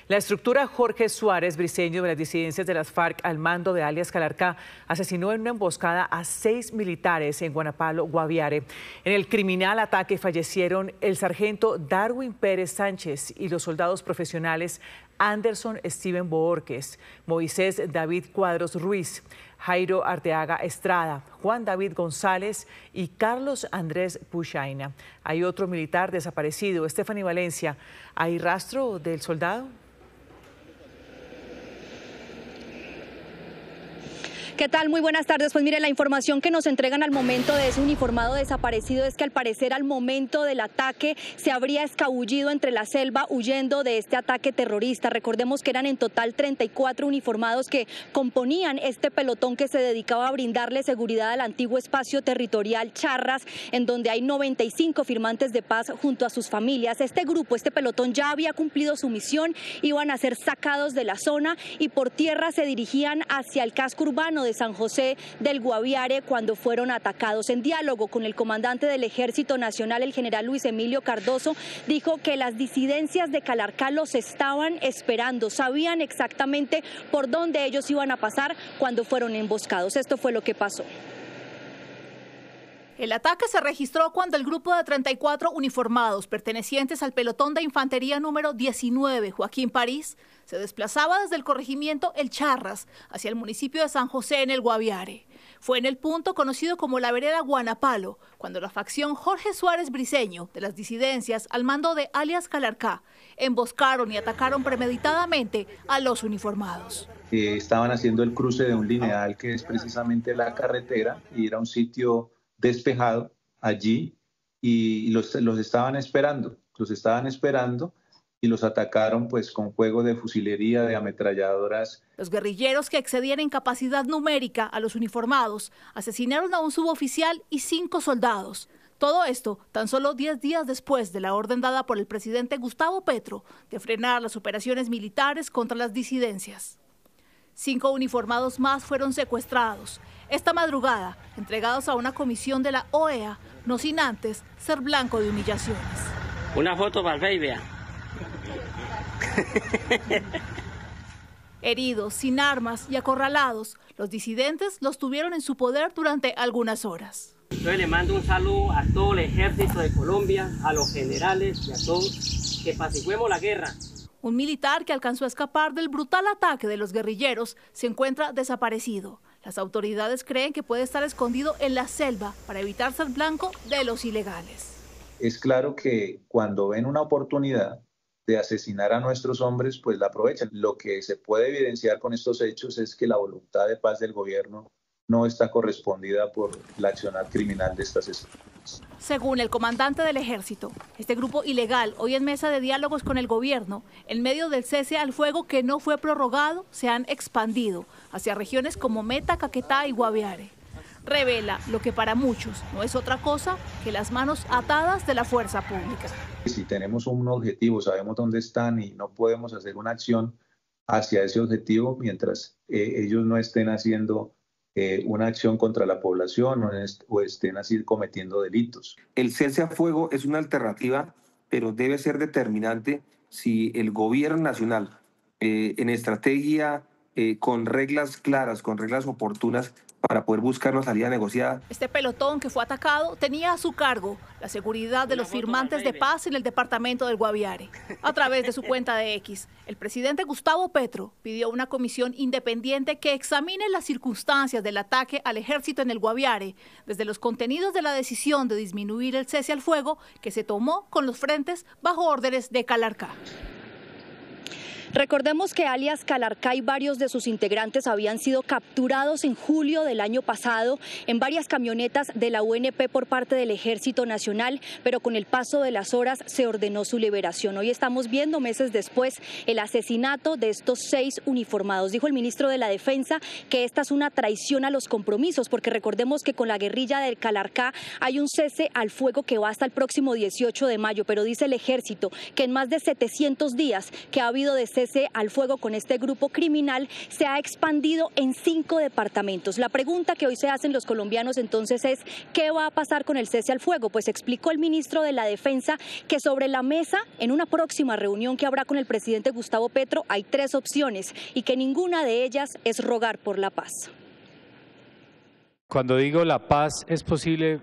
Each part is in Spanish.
La estructura Jorge Suárez Briceño de las disidencias de las FARC al mando de alias Calarcá asesinó en una emboscada a 6 militares en Guanapalo, Guaviare. En el criminal ataque fallecieron el sargento Darwin Pérez Sánchez y los soldados profesionales Anderson Steven Boorques, Moisés David Cuadros Ruiz, Jairo Arteaga Estrada, Juan David González y Carlos Andrés Puchaina. Hay otro militar desaparecido, Estefany Valencia. ¿Hay rastro del soldado? ¿Qué tal? Muy buenas tardes. Pues mire, la información que nos entregan al momento de ese uniformado desaparecido es que al parecer al momento del ataque se habría escabullido entre la selva huyendo de este ataque terrorista. Recordemos que eran en total 34 uniformados que componían este pelotón que se dedicaba a brindarle seguridad al antiguo espacio territorial Charras, en donde hay 95 firmantes de paz junto a sus familias. Este grupo, este pelotón ya había cumplido su misión, iban a ser sacados de la zona y por tierra se dirigían hacia el casco urbano de San José del Guaviare cuando fueron atacados. En diálogo con el comandante del Ejército Nacional, el general Luis Emilio Cardoso, dijo que las disidencias de Calarcá los estaban esperando, sabían exactamente por dónde ellos iban a pasar cuando fueron emboscados. Esto fue lo que pasó. El ataque se registró cuando el grupo de 34 uniformados pertenecientes al pelotón de infantería número 19, Joaquín París, se desplazaba desde el corregimiento El Charras hacia el municipio de San José en el Guaviare. Fue en el punto conocido como la vereda Guanapalo, cuando la facción Jorge Suárez Briceño de las disidencias al mando de alias Calarcá emboscaron y atacaron premeditadamente a los uniformados. Estaban haciendo el cruce de un lineal que es precisamente la carretera y era un sitio despejado allí y los estaban esperando, y los atacaron pues con fuego de fusilería, de ametralladoras. Los guerrilleros, que excedían en capacidad numérica a los uniformados, asesinaron a un suboficial y 5 soldados. Todo esto tan solo 10 días después de la orden dada por el presidente Gustavo Petro de frenar las operaciones militares contra las disidencias. 5 uniformados más fueron secuestrados esta madrugada, entregados a una comisión de la OEA, no sin antes ser blanco de humillaciones. Una foto para el Face, vea. Heridos, sin armas y acorralados, los disidentes los tuvieron en su poder durante algunas horas. Entonces le mando un saludo a todo el ejército de Colombia, a los generales y a todos, que apaciguemos la guerra. Un militar que alcanzó a escapar del brutal ataque de los guerrilleros se encuentra desaparecido. Las autoridades creen que puede estar escondido en la selva para evitar ser blanco de los ilegales. Es claro que cuando ven una oportunidad de asesinar a nuestros hombres, pues la aprovechan. Lo que se puede evidenciar con estos hechos es que la voluntad de paz del gobierno no está correspondida por la accionar criminal de estas estructuras. Según el comandante del ejército, este grupo ilegal, hoy en mesa de diálogos con el gobierno, en medio del cese al fuego que no fue prorrogado, se han expandido hacia regiones como Meta, Caquetá y Guaviare. Revela lo que para muchos no es otra cosa que las manos atadas de la fuerza pública. Si tenemos un objetivo, sabemos dónde están y no podemos hacer una acción hacia ese objetivo mientras ellos no estén haciendo una acción contra la población o estén así cometiendo delitos. El cese a fuego es una alternativa, pero debe ser determinante si el gobierno nacional, en estrategia, con reglas claras, con reglas oportunas, para poder buscar una salida negociada. Este pelotón que fue atacado tenía a su cargo la seguridad de los firmantes de paz en el departamento del Guaviare. A través de su cuenta de X, el presidente Gustavo Petro pidió una comisión independiente que examine las circunstancias del ataque al ejército en el Guaviare, desde los contenidos de la decisión de disminuir el cese al fuego que se tomó con los frentes bajo órdenes de Calarcá. Recordemos que alias Calarcá y varios de sus integrantes habían sido capturados en julio del año pasado en varias camionetas de la UNP por parte del Ejército Nacional, pero con el paso de las horas se ordenó su liberación. Hoy estamos viendo, meses después, el asesinato de estos 6 uniformados. Dijo el ministro de la Defensa que esta es una traición a los compromisos, porque recordemos que con la guerrilla del Calarcá hay un cese al fuego que va hasta el próximo 18 de mayo, pero dice el Ejército que en más de 700 días que ha habido de cese cese al fuego con este grupo criminal se ha expandido en 5 departamentos. La pregunta que hoy se hacen los colombianos entonces es ¿qué va a pasar con el cese al fuego? Pues explicó el ministro de la Defensa que sobre la mesa, en una próxima reunión que habrá con el presidente Gustavo Petro, hay 3 opciones y que ninguna de ellas es rogar por la paz. Cuando digo la paz es posible,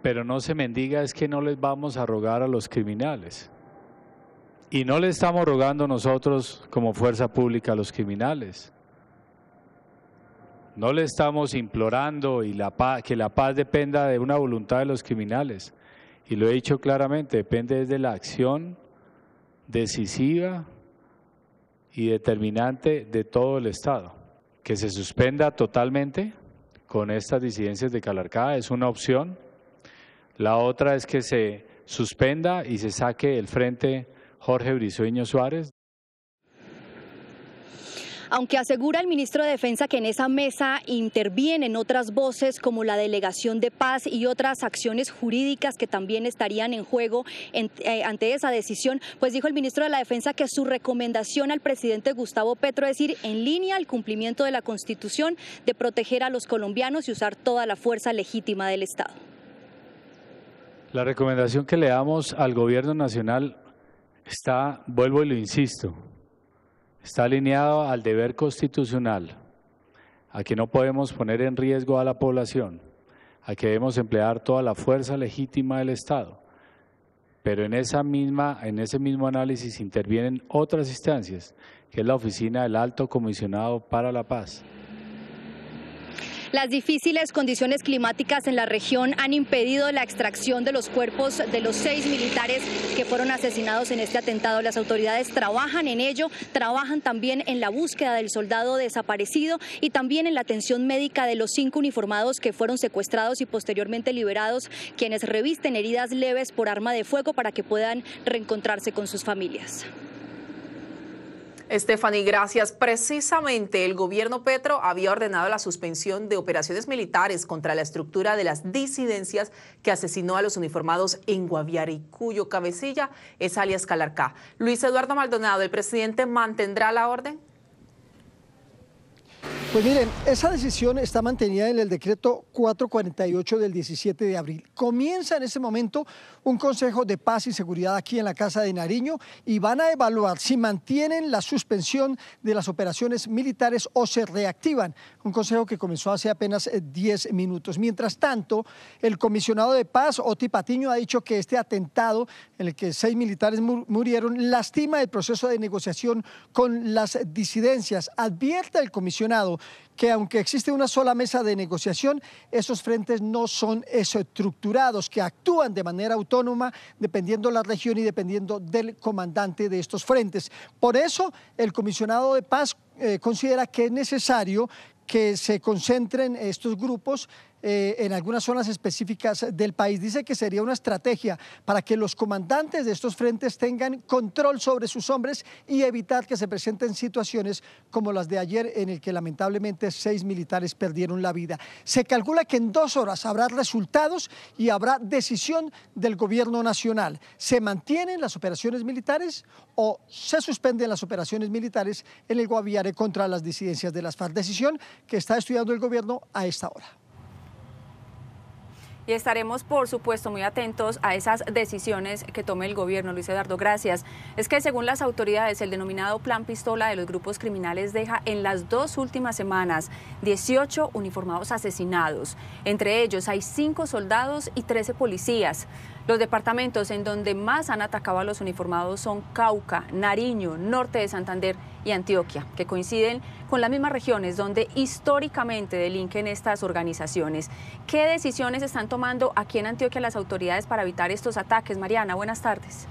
pero no se mendiga, es que no les vamos a rogar a los criminales. Y no le estamos rogando nosotros como fuerza pública a los criminales. No le estamos implorando que la paz dependa de una voluntad de los criminales. Y lo he dicho claramente, depende de la acción decisiva y determinante de todo el Estado. Que se suspenda totalmente con estas disidencias de Calarcá es una opción. La otra es que se suspenda y se saque el Frente Jorge Briceño Suárez. Aunque asegura el ministro de Defensa que en esa mesa intervienen otras voces como la Delegación de Paz y otras acciones jurídicas que también estarían en juego ante esa decisión, pues dijo el ministro de la Defensa que su recomendación al presidente Gustavo Petro es ir en línea al cumplimiento de la Constitución, de proteger a los colombianos y usar toda la fuerza legítima del Estado. La recomendación que le damos al gobierno nacional está, vuelvo y lo insisto, está alineado al deber constitucional, a que no podemos poner en riesgo a la población, a que debemos emplear toda la fuerza legítima del Estado. Pero en ese mismo análisis intervienen otras instancias, que es la Oficina del Alto Comisionado para la Paz. Las difíciles condiciones climáticas en la región han impedido la extracción de los cuerpos de los 6 militares que fueron asesinados en este atentado. Las autoridades trabajan en ello, trabajan también en la búsqueda del soldado desaparecido y también en la atención médica de los 5 uniformados que fueron secuestrados y posteriormente liberados, quienes revisten heridas leves por arma de fuego para que puedan reencontrarse con sus familias. Stephanie, gracias. Precisamente el gobierno Petro había ordenado la suspensión de operaciones militares contra la estructura de las disidencias que asesinó a los uniformados en Guaviare y cuyo cabecilla es alias Calarcá. Luis Eduardo Maldonado, ¿el presidente mantendrá la orden? Pues miren, esa decisión está mantenida en el decreto 448 del 17 de abril. Comienza en ese momento un Consejo de Paz y Seguridad aquí en la Casa de Nariño y van a evaluar si mantienen la suspensión de las operaciones militares o se reactivan. Un consejo que comenzó hace apenas 10 minutos. Mientras tanto, el comisionado de Paz, Oti Patiño, ha dicho que este atentado en el que 6 militares murieron lastima el proceso de negociación con las disidencias. Advierte el comisionado que aunque existe una sola mesa de negociación, esos frentes no son estructurados, que actúan de manera autónoma dependiendo de la región y dependiendo del comandante de estos frentes. Por eso, el comisionado de Paz considera que es necesario que se concentren estos grupos en algunas zonas específicas del país. Dice que sería una estrategia para que los comandantes de estos frentes tengan control sobre sus hombres y evitar que se presenten situaciones como las de ayer en el que lamentablemente 6 militares perdieron la vida. Se calcula que en 2 horas habrá resultados y habrá decisión del gobierno nacional. ¿Se mantienen las operaciones militares o se suspenden las operaciones militares en el Guaviare contra las disidencias de las FARC? Decisión que está estudiando el gobierno a esta hora. Y estaremos, por supuesto, muy atentos a esas decisiones que tome el gobierno. Luis Eduardo, gracias. Es que según las autoridades, el denominado Plan Pistola de los grupos criminales deja en las 2 últimas semanas 18 uniformados asesinados. Entre ellos hay 5 soldados y 13 policías. Los departamentos en donde más han atacado a los uniformados son Cauca, Nariño, Norte de Santander y Antioquia, que coinciden con las mismas regiones donde históricamente delinquen estas organizaciones. ¿Qué decisiones están tomando aquí en Antioquia las autoridades para evitar estos ataques? Mariana, buenas tardes.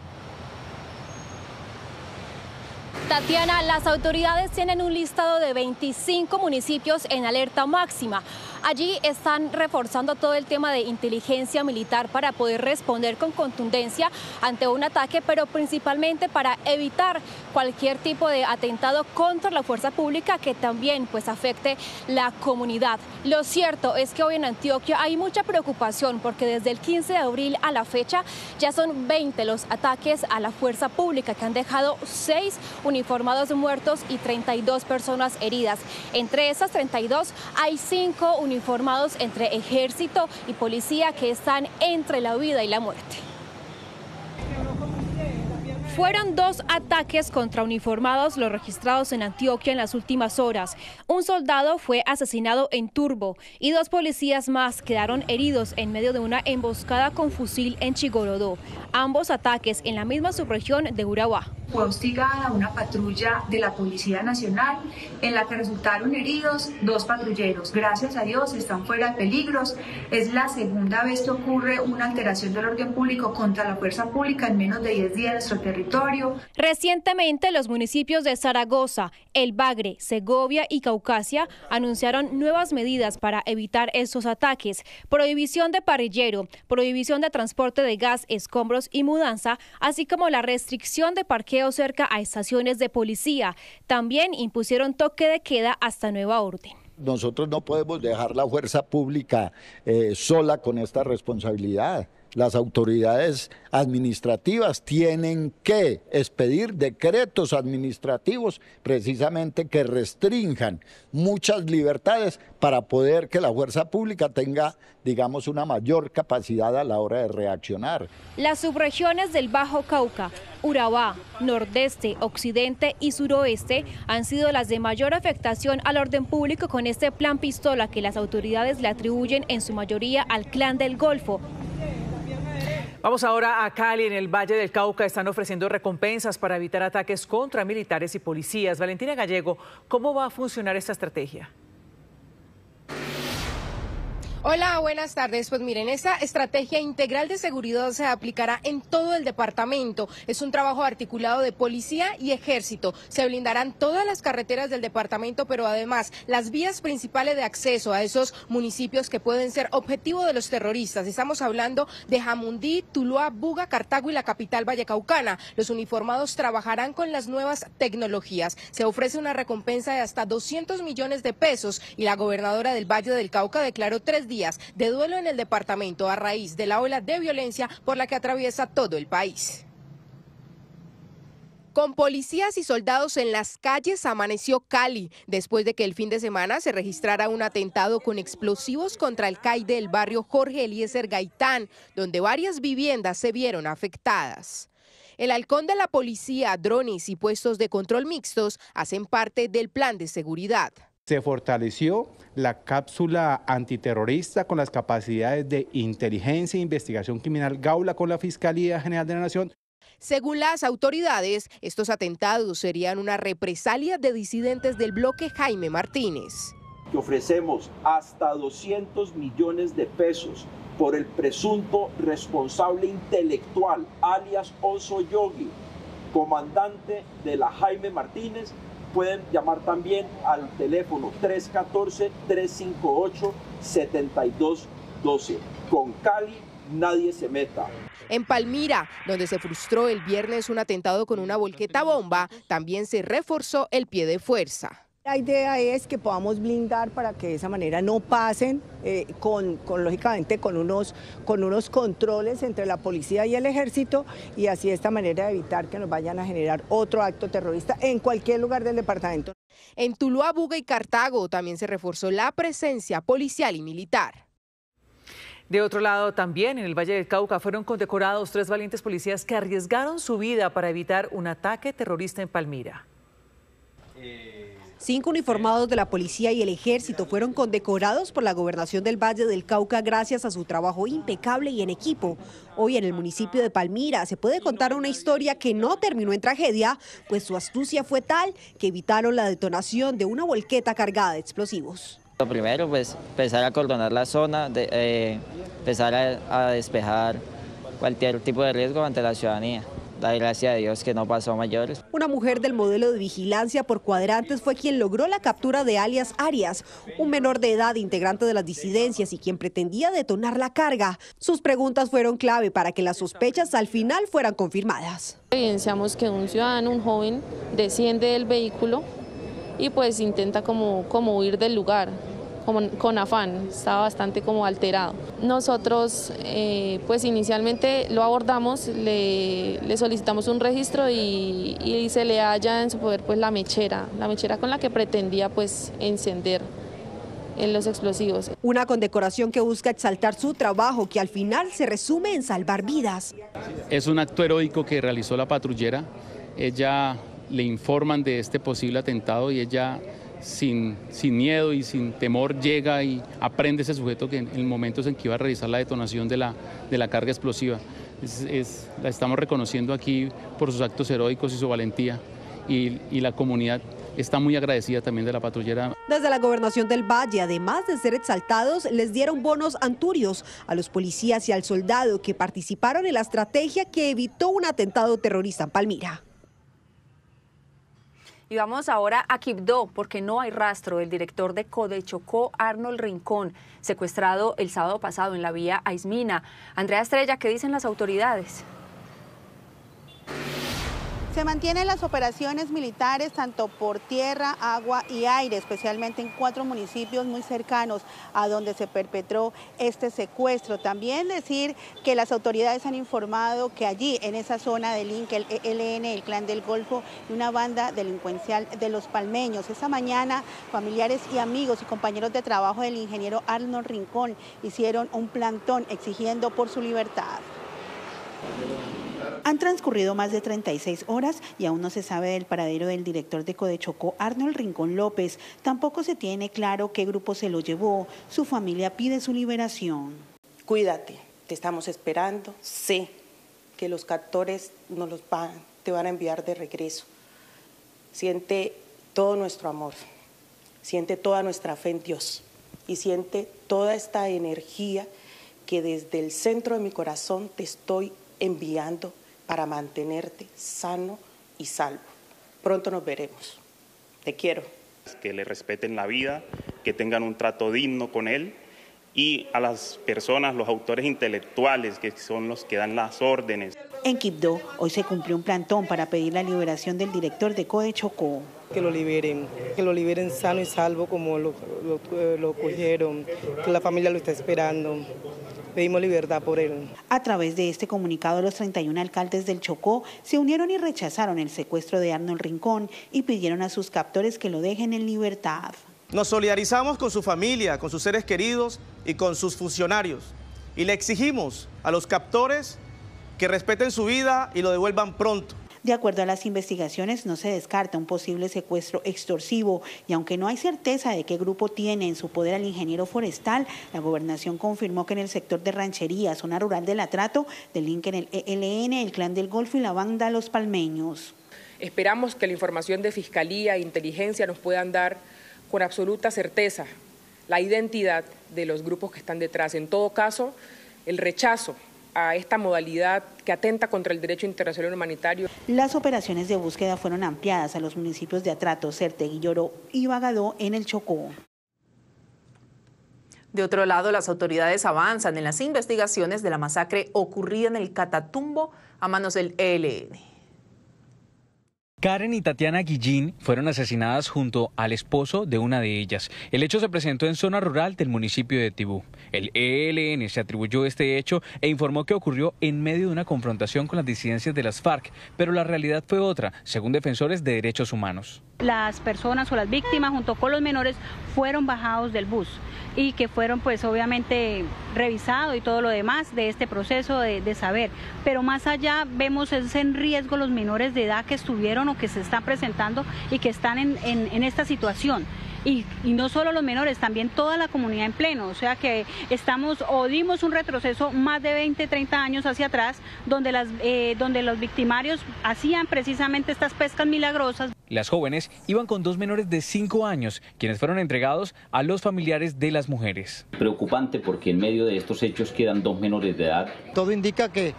Tatiana, las autoridades tienen un listado de 25 municipios en alerta máxima. Allí están reforzando todo el tema de inteligencia militar para poder responder con contundencia ante un ataque, pero principalmente para evitar cualquier tipo de atentado contra la fuerza pública que también afecte la comunidad. Lo cierto es que hoy en Antioquia hay mucha preocupación porque desde el 15 de abril a la fecha ya son 20 los ataques a la fuerza pública que han dejado 6 uniformados uniformados muertos y 32 personas heridas. Entre esas 32 hay 5 uniformados entre ejército y policía que están entre la vida y la muerte. Fueron 2 ataques contra uniformados los registrados en Antioquia en las últimas horas. Un soldado fue asesinado en Turbo y 2 policías más quedaron heridos en medio de una emboscada con fusil en Chigorodó. Ambos ataques en la misma subregión de Urabá. Fue hostigada una patrulla de la Policía Nacional en la que resultaron heridos 2 patrulleros. Gracias a Dios están fuera de peligros. Es la segunda vez que ocurre una alteración del orden público contra la fuerza pública en menos de 10 días en nuestro territorio. Recientemente los municipios de Zaragoza, El Bagre, Segovia y Caucasia anunciaron nuevas medidas para evitar estos ataques. Prohibición de parrillero, prohibición de transporte de gas, escombros y mudanza, así como la restricción de parqueo cerca a estaciones de policía. También impusieron toque de queda hasta nueva orden. Nosotros no podemos dejar la fuerza pública sola con esta responsabilidad. Las autoridades administrativas tienen que expedir decretos administrativos precisamente que restrinjan muchas libertades para poder que la fuerza pública tenga, digamos, una mayor capacidad a la hora de reaccionar. Las subregiones del Bajo Cauca, Urabá, Nordeste, Occidente y Suroeste han sido las de mayor afectación al orden público con este plan pistola que las autoridades le atribuyen en su mayoría al Clan del Golfo. Vamos ahora a Cali. En el Valle del Cauca están ofreciendo recompensas para evitar ataques contra militares y policías. Valentina Gallego, ¿cómo va a funcionar esta estrategia? Hola, buenas tardes. Pues miren, esta estrategia integral de seguridad se aplicará en todo el departamento. Es un trabajo articulado de policía y ejército. Se blindarán todas las carreteras del departamento, pero además las vías principales de acceso a esos municipios que pueden ser objetivo de los terroristas. Estamos hablando de Jamundí, Tuluá, Buga, Cartago y la capital vallecaucana. Los uniformados trabajarán con las nuevas tecnologías. Se ofrece una recompensa de hasta 200 millones de pesos y la gobernadora del Valle del Cauca declaró 3 días de duelo en el departamento a raíz de la ola de violencia por la que atraviesa todo el país. Con policías y soldados en las calles amaneció Cali, después de que el fin de semana se registrara un atentado con explosivos contra el CAI del barrio Jorge Eliezer Gaitán, donde varias viviendas se vieron afectadas. El halcón de la policía, drones y puestos de control mixtos hacen parte del plan de seguridad. Se fortaleció la cápsula antiterrorista con las capacidades de inteligencia e investigación criminal Gaula con la Fiscalía General de la Nación. Según las autoridades, estos atentados serían una represalia de disidentes del bloque Jaime Martínez. Que ofrecemos hasta 200 millones de pesos por el presunto responsable intelectual, alias Oso Yogi, comandante de la Jaime Martínez. Pueden llamar también al teléfono 314-358-7212. Con Cali nadie se meta. En Palmira, donde se frustró el viernes un atentado con una volqueta bomba, también se reforzó el pie de fuerza. La idea es que podamos blindar para que de esa manera no pasen lógicamente con unos controles entre la policía y el ejército, y así de esta manera evitar que nos vayan a generar otro acto terrorista en cualquier lugar del departamento. En Tuluá, Buga y Cartago también se reforzó la presencia policial y militar. De otro lado, también en el Valle del Cauca fueron condecorados 3 valientes policías que arriesgaron su vida para evitar un ataque terrorista en Palmira. 5 uniformados de la policía y el ejército fueron condecorados por la gobernación del Valle del Cauca gracias a su trabajo impecable y en equipo. Hoy en el municipio de Palmira se puede contar una historia que no terminó en tragedia, pues su astucia fue tal que evitaron la detonación de una volqueta cargada de explosivos. Lo primero, pues empezar a acordonar la zona, empezar a despejar cualquier tipo de riesgo ante la ciudadanía. Dar gracias a Dios que no pasó a mayores. Una mujer del modelo de vigilancia por cuadrantes fue quien logró la captura de alias Arias, un menor de edad integrante de las disidencias y quien pretendía detonar la carga. Sus preguntas fueron clave para que las sospechas al final fueran confirmadas. Evidenciamos que un ciudadano, un joven, desciende del vehículo y pues intenta como huir del lugar. con afán, estaba bastante como alterado. Nosotros pues inicialmente lo abordamos, le solicitamos un registro y se le halla en su poder pues la mechera con la que pretendía pues encender en los explosivos. Una condecoración que busca exaltar su trabajo, que al final se resume en salvar vidas. Es un acto heroico que realizó la patrullera. Ella le informan de este posible atentado y ella sin miedo y sin temor llega y aprende ese sujeto que en momentos en que iba a realizar la detonación de la carga explosiva. La estamos reconociendo aquí por sus actos heroicos y su valentía, y la comunidad está muy agradecida también de la patrullera. Desde la Gobernación del Valle, además de ser exaltados, les dieron bonos anturios a los policías y al soldado que participaron en la estrategia que evitó un atentado terrorista en Palmira. Y vamos ahora a Quibdó, porque no hay rastro del director de Codechocó, Arnold Rincón, secuestrado el sábado pasado en la vía Aismina. Andrea Estrella, ¿qué dicen las autoridades? Se mantienen las operaciones militares tanto por tierra, agua y aire, especialmente en 4 municipios muy cercanos a donde se perpetró este secuestro. También decir que las autoridades han informado que allí, en esa zona del Link, el ELN, el Clan del Golfo y una banda delincuencial de los palmeños. Esta mañana, familiares y amigos y compañeros de trabajo del ingeniero Arnold Rincón hicieron un plantón exigiendo por su libertad. Han transcurrido más de 36 horas y aún no se sabe del paradero del director de Codechocó, Arnold Rincón López. Tampoco se tiene claro qué grupo se lo llevó. Su familia pide su liberación. Cuídate, te estamos esperando. Sé que los captores te van a enviar de regreso. Siente todo nuestro amor, siente toda nuestra fe en Dios y siente toda esta energía que desde el centro de mi corazón te estoy enviando para mantenerte sano y salvo. Pronto nos veremos. Te quiero. Que le respeten la vida, que tengan un trato digno con él, y a las personas, los autores intelectuales, que son los que dan las órdenes. En Quibdó, hoy se cumplió un plantón para pedir la liberación del director de Codechocó. Que lo liberen sano y salvo como lo cogieron, que la familia lo está esperando. Pedimos libertad por él. A través de este comunicado, los 31 alcaldes del Chocó se unieron y rechazaron el secuestro de Arnold Rincón y pidieron a sus captores que lo dejen en libertad. Nos solidarizamos con su familia, con sus seres queridos y con sus funcionarios. Y le exigimos a los captores que respeten su vida y lo devuelvan pronto. De acuerdo a las investigaciones, no se descarta un posible secuestro extorsivo y aunque no hay certeza de qué grupo tiene en su poder al ingeniero forestal, la gobernación confirmó que en el sector de Ranchería, zona rural del Atrato, delinquen el ELN, el Clan del Golfo y la banda Los Palmeños. Esperamos que la información de Fiscalía e Inteligencia nos puedan dar con absoluta certeza la identidad de los grupos que están detrás. En todo caso, el rechazo a esta modalidad que atenta contra el derecho internacional humanitario. Las operaciones de búsqueda fueron ampliadas a los municipios de Atrato, Certegui, Lloró y Bagadó en el Chocó. De otro lado, las autoridades avanzan en las investigaciones de la masacre ocurrida en el Catatumbo a manos del ELN. Karen y Tatiana Guillín fueron asesinadas junto al esposo de una de ellas. El hecho se presentó en zona rural del municipio de Tibú. El ELN se atribuyó este hecho e informó que ocurrió en medio de una confrontación con las disidencias de las FARC, pero la realidad fue otra, según defensores de derechos humanos. Las personas o las víctimas junto con los menores fueron bajados del bus y que fueron pues obviamente revisados y todo lo demás de este proceso de saber. Pero más allá vemos es en riesgo los menores de edad que estuvieron o que se están presentando y que están en esta situación. Y no solo los menores, también toda la comunidad en pleno, o sea que dimos un retroceso más de 20, 30 años hacia atrás, donde los victimarios hacían precisamente estas pescas milagrosas. Las jóvenes iban con 2 menores de 5 años, quienes fueron entregados a los familiares de las mujeres. Preocupante porque en medio de estos hechos quedan 2 menores de edad. Todo indica que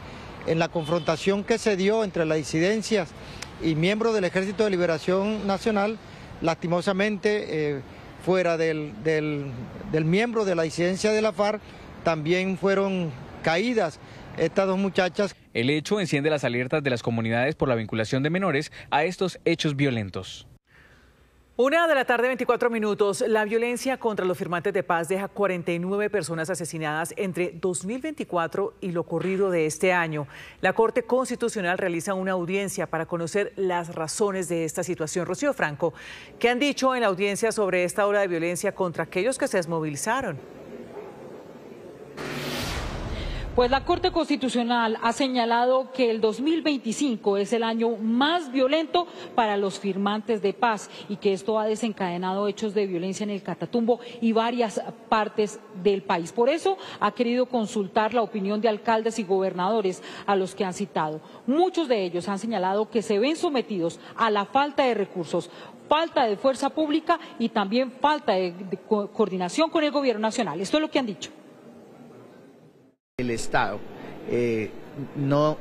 en la confrontación que se dio entre las disidencias y miembros del Ejército de Liberación Nacional, lastimosamente, fuera del miembro de la disidencia de la FARC, también fueron caídas estas 2 muchachas. El hecho enciende las alertas de las comunidades por la vinculación de menores a estos hechos violentos. 1:24 p.m. La violencia contra los firmantes de paz deja 49 personas asesinadas entre 2024 y lo corrido de este año. La Corte Constitucional realiza una audiencia para conocer las razones de esta situación. Rocío Franco, ¿qué han dicho en la audiencia sobre esta ola de violencia contra aquellos que se desmovilizaron? Pues la Corte Constitucional ha señalado que el 2025 es el año más violento para los firmantes de paz y que esto ha desencadenado hechos de violencia en el Catatumbo y varias partes del país. Por eso ha querido consultar la opinión de alcaldes y gobernadores a los que han citado. Muchos de ellos han señalado que se ven sometidos a la falta de recursos, falta de fuerza pública y también falta de coordinación con el Gobierno Nacional. Esto es lo que han dicho. El Estado no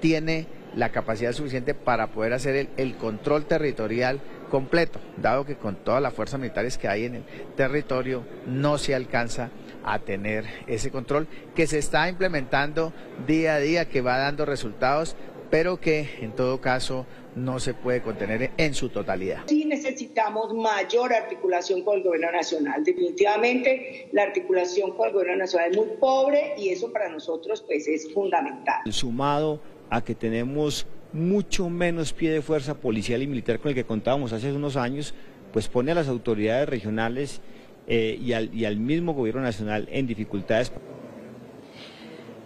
tiene la capacidad suficiente para poder hacer el control territorial completo, dado que con todas las fuerzas militares que hay en el territorio no se alcanza a tener ese control que se está implementando día a día, que va dando resultados, pero que en todo caso no se puede contener en su totalidad. Sí necesitamos mayor articulación con el Gobierno Nacional. Definitivamente la articulación con el Gobierno Nacional es muy pobre y eso para nosotros pues es fundamental. Sumado a que tenemos mucho menos pie de fuerza policial y militar con el que contábamos hace unos años, pues pone a las autoridades regionales y al mismo Gobierno Nacional en dificultades.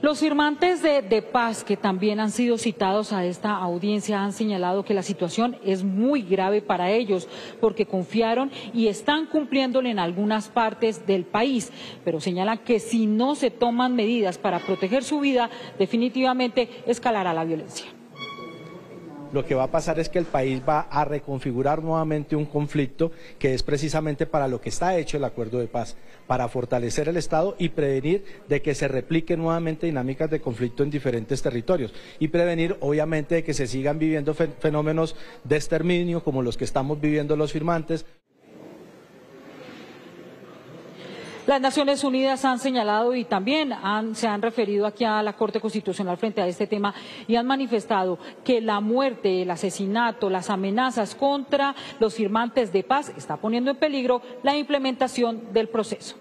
Los firmantes de paz que también han sido citados a esta audiencia han señalado que la situación es muy grave para ellos porque confiaron y están cumpliéndole en algunas partes del país, pero señalan que si no se toman medidas para proteger su vida, definitivamente escalará la violencia. Lo que va a pasar es que el país va a reconfigurar nuevamente un conflicto que es precisamente para lo que está hecho el acuerdo de paz, para fortalecer el Estado y prevenir de que se repliquen nuevamente dinámicas de conflicto en diferentes territorios y prevenir obviamente de que se sigan viviendo fenómenos de exterminio como los que estamos viviendo los firmantes. Las Naciones Unidas han señalado y también se han referido aquí a la Corte Constitucional frente a este tema y han manifestado que la muerte, el asesinato, las amenazas contra los firmantes de paz está poniendo en peligro la implementación del proceso.